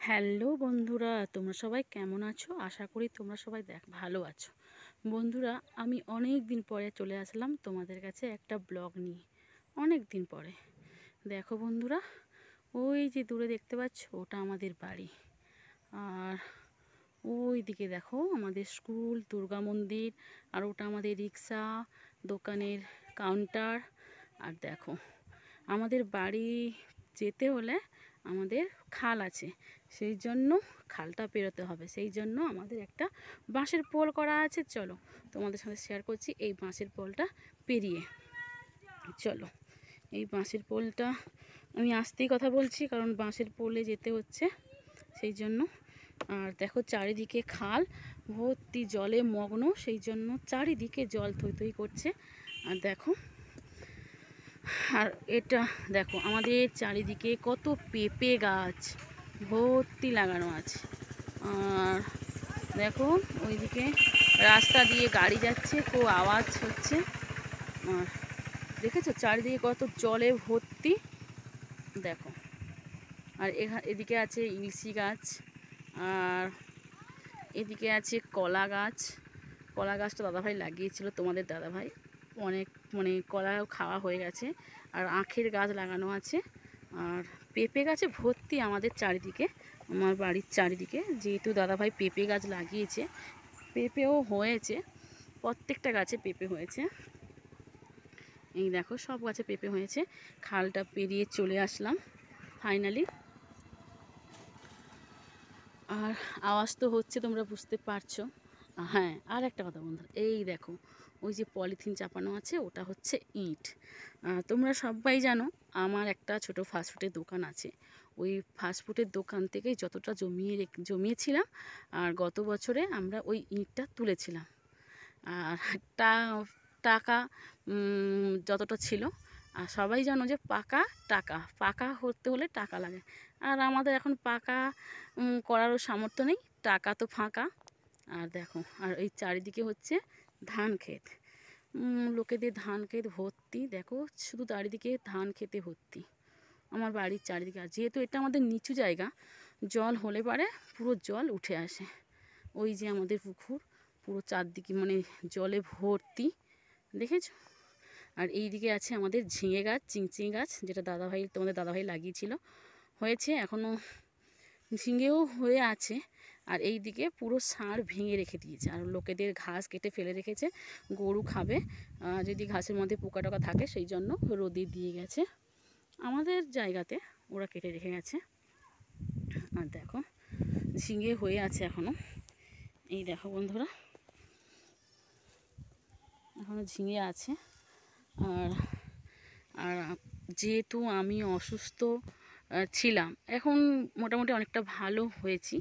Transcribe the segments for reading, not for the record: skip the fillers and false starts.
Hello বন্ধুরা, তোমরা সবাই কেমন আছো? আশা করি তোমরা সবাই ভালো আছো। বন্ধুরা, আমি অনেক দিন পরে চলে আসলাম তোমাদের কাছে একটা ব্লগ নিয়ে। অনেক দিন পরে দেখো বন্ধুরা, ওই যে দূরে দেখতে পাচ্ছ ওটা আমাদের বাড়ি। আর ওই দিকে দেখো আমাদের স্কুল, দুর্গা মন্দির, আর ওটা আমাদের রিক্সা, দোকানের কাউন্টার। আর দেখো আমাদের বাড়ি যেতে হলে আমাদের খাল আছে, সেই জন্য খালটা পেরোতে হবে। সেই জন্য আমাদের একটা বাঁশের পোল করা আছে। চলো তোমাদের সাথে শেয়ার করছি এই বাঁশের পোলটা পেরিয়ে। চলো এই বাঁশের পোলটা, আমি আস্তেই কথা বলছি কারণ বাঁশের পোলে যেতে হচ্ছে সেই জন্য। আর দেখো চারিদিকে খাল ভর্তি জলে মগ্ন, সেই জন্য চারিদিকে জল থই থই করছে। আর দেখো, আর এটা দেখো আমাদের চারিদিকে কত পেঁপে গাছ ভর্তি লাগানো আছে। আর দেখো ওইদিকে রাস্তা দিয়ে গাড়ি যাচ্ছে, খুব আওয়াজ হচ্ছে। আর দেখেছো চারিদিকে কত জলে ভর্তি দেখো। আর এদিকে আছে ইলশি গাছ, আর এদিকে আছে কলা গাছ। কলা গাছটা দাদাভাই লাগিয়েছিল, তোমাদের দাদাভাই অনেক কলাও খাওয়া হয়ে গেছে। আর আখের গাছ লাগানো আছে, আর পেঁপে গাছে ভর্তি আমাদের চারিদিকে, আমার বাড়ির চারিদিকে। যেহেতু দাদাভাই পেঁপে গাছ লাগিয়েছে, পেঁপেও হয়েছে, প্রত্যেকটা গাছে পেঁপে হয়েছে। এই দেখো সব গাছে পেঁপে হয়েছে। খালটা পেরিয়ে চলে আসলাম ফাইনালি। আর আওয়াজ তো হচ্ছে, তোমরা বুঝতে পারছো। হ্যাঁ, আর একটা কথা বন্ধুরা, এই দেখো ওই যে পলিথিন চাপানো আছে ওটা হচ্ছে ইট। তোমরা সবাই জানো আমার একটা ছোট ফাস্টফুডের দোকান আছে। ওই ফাস্টফুডের দোকান থেকেই যতটা জমিয়েছিলাম, আর গত বছরে আমরা ওই ইটটা তুলেছিলাম। আর টাকা যতটা ছিল, আর সবাই জানো যে পাকা হতে হলে টাকা লাগে। আর আমাদের এখন পাকা করারও সামর্থ্য নেই, টাকা তো ফাঁকা। আর দেখো, আর এই চারিদিকে হচ্ছে ধান ক্ষেত, লোকেদের ধান ক্ষেত ভর্তি। দেখো শুধু চারিদিকে ধান খেতে ভর্তি আমার বাড়ির চারিদিকে। আর যেহেতু এটা আমাদের নিচু জায়গা, জল হলে পারে পুরো জল উঠে আসে। ওই যে আমাদের পুকুর পুরো চারদিকে জলে ভর্তি, দেখেছো? আর এই দিকে আছে আমাদের ঝিঙে গাছ, চিংচিঙে গাছ, যেটা তোমাদের দাদাভাই লাগিয়েছিল, হয়েছে এখনও, ঝিঙেও হয়ে আছে। আর এই দিকে পুরো ষাঁড় ভেঙে রেখে দিয়েছে, আর লোকেদের ঘাস কেটে ফেলে রেখেছে, গরু খাবে যদি ঘাসের মধ্যে পোকা টোকা থাকে, সেই জন্য রোদে দিয়ে গেছে। আমাদের জায়গাতে ওরা কেটে রেখে গেছে। আর দেখো ঝিঙে হয়ে আছে এখনও। এই দেখো বন্ধুরা, এখনও ঝিঙে আছে। আর আর যেহেতু আমি অসুস্থ ছিলাম, এখন মোটামুটি অনেকটা ভালো হয়েছি।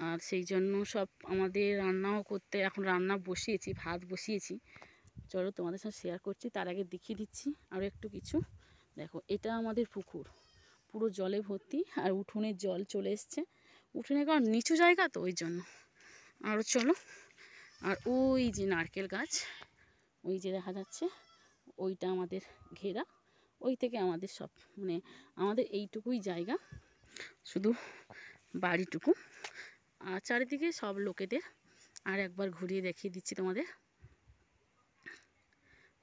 আর সেই জন্য সব আমাদের রান্নাও করতে, এখন রান্না বসিয়েছি, ভাত বসিয়েছি। চলো তোমাদের সাথে শেয়ার করছি, তার আগে দেখিয়ে দিচ্ছি আরও একটু কিছু। দেখো এটা আমাদের পুকুর, পুরো জলে ভর্তি, আর উঠোনের জল চলে এসছে। উঠোনে কারণ নিচু জায়গা তো ওই জন্য। আরও চলো, আর ওই যে নারকেল গাছ, ওই যে দেখা যাচ্ছে, ওইটা আমাদের ঘেরা। ওই থেকে আমাদের সব আমাদের এইটুকুই জায়গা, শুধু বাড়িটুকু। আর চারিদিকে সব লোকেদের। আর একবার ঘুরিয়ে দেখিয়ে দিচ্ছি তোমাদের।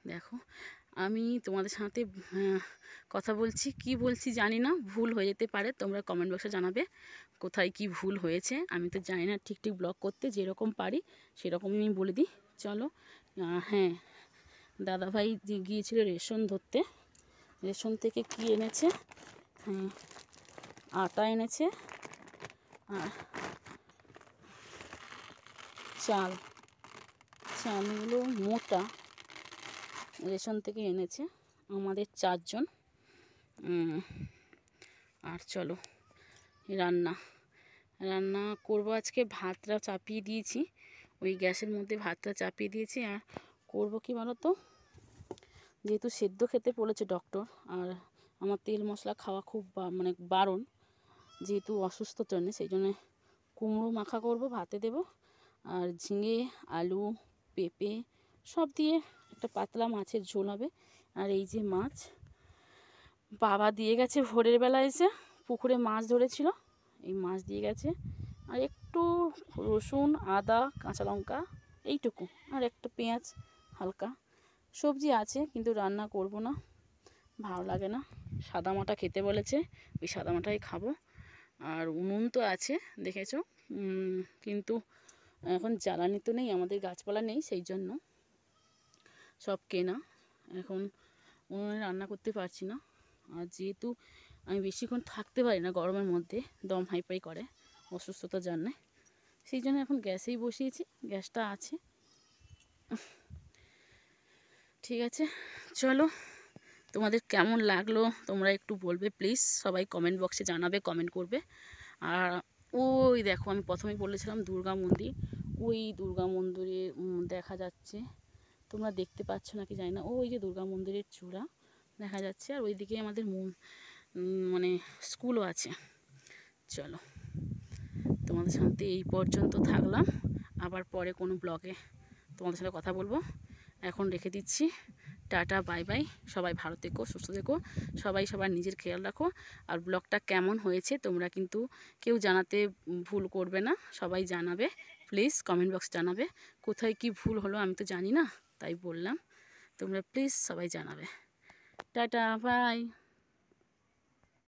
দেখো আমি তোমাদের সাথে কথা বলছি, কি বলছি জানি না, ভুল হয়ে যেতে পারে, তোমরা কমেন্ট বক্সে জানাবে কোথায় কি ভুল হয়েছে। আমি তো জানি না ঠিক ব্লগ করতে, যেরকম পারি সেরকমই আমি বলে দিই। চলো, হ্যাঁ, দাদাভাই গিয়েছিল রেশন ধরতে। রেশন থেকে কি এনেছে? হ্যাঁ, আটা এনেছে আর চালগুলো মোটা, রেশন থেকে এনেছে আমাদের 4 জন। আর চলো রান্না করবো আজকে। ভাতটা চাপিয়ে দিয়েছি, ওই গ্যাসের মধ্যে ভাতটা চাপিয়ে দিয়েছি। আর করবো কি বলো তো, যেহেতু সেদ্ধ খেতে বলেছে ডক্টর, আর আমার তেল মশলা খাওয়া খুব বারণ, যেহেতু অসুস্থর জন্যে, সেই জন্য কুমড়ো মাখা করবো, ভাতে দেবো। আর ঝিঙে, আলু, পেঁপে সব দিয়ে একটা পাতলা মাছের ঝোল হবে। আর এই যে মাছ বাবা দিয়ে গেছে ভোরের বেলা, এসে পুকুরে মাছ ধরেছিল, এই মাছ দিয়ে গেছে, আর একটু রসুন, আদা, কাঁচা লঙ্কা এইটুকু, আর একটা পেঁয়াজ হালকা। সবজি আছে কিন্তু রান্না করব না, ভালো লাগে না। সাদামাটা খেতে বলেছে, ওই সাদামাটাই খাবো। আর উনুন তো আছে দেখেছো, কিন্তু এখন জ্বালানি তো নেই, আমাদের গাছপালা নেই, সেই জন্য সব কেনা। এখন উনুনে রান্না করতে পারছি না। আর যেহেতু আমি বেশিক্ষণ থাকতে পারি না গরমের মধ্যে, দম হাইপাই করে অসুস্থতার জন্যে, সেই জন্য এখন গ্যাসেই বসিয়েছি, গ্যাসটা আছে। ঠিক আছে, চলো, তোমাদের কেমন লাগলো তোমরা একটু বলবে প্লিজ, সবাই কমেন্ট বক্সে জানাবে, কমেন্ট করবে। আর ওই দেখো, আমি প্রথমেই বলেছিলাম দুর্গা মন্দির, ওই দুর্গা মন্দিরে দেখা যাচ্ছে, তোমরা দেখতে পাচ্ছ নাকি জানি না, ওই যে দুর্গা মন্দিরের চূড়া দেখা যাচ্ছে, আর ওইদিকে আমাদের মানে স্কুলও আছে। চলো, তোমাদের সাথে এই পর্যন্ত থাকলাম, আবার পরে কোনো ব্লগে তোমাদের সাথে কথা বলবো। এখন রেখে দিচ্ছি, টাটা, বাই বাই। সবাই ভালো থেকো, সুস্থ থেকো, সবাই সবার নিজের খেয়াল রাখো। আর ব্লগটা কেমন হয়েছে তোমরা কিন্তু কেউ জানাতে ভুল করবে না, সবাই জানাবে প্লিজ, কমেন্ট বক্স জানাবে কোথায় কি ভুল হলো, আমি তো জানি না, তাই বললাম, তোমরা প্লিজ সবাই জানাবে। Tata, by.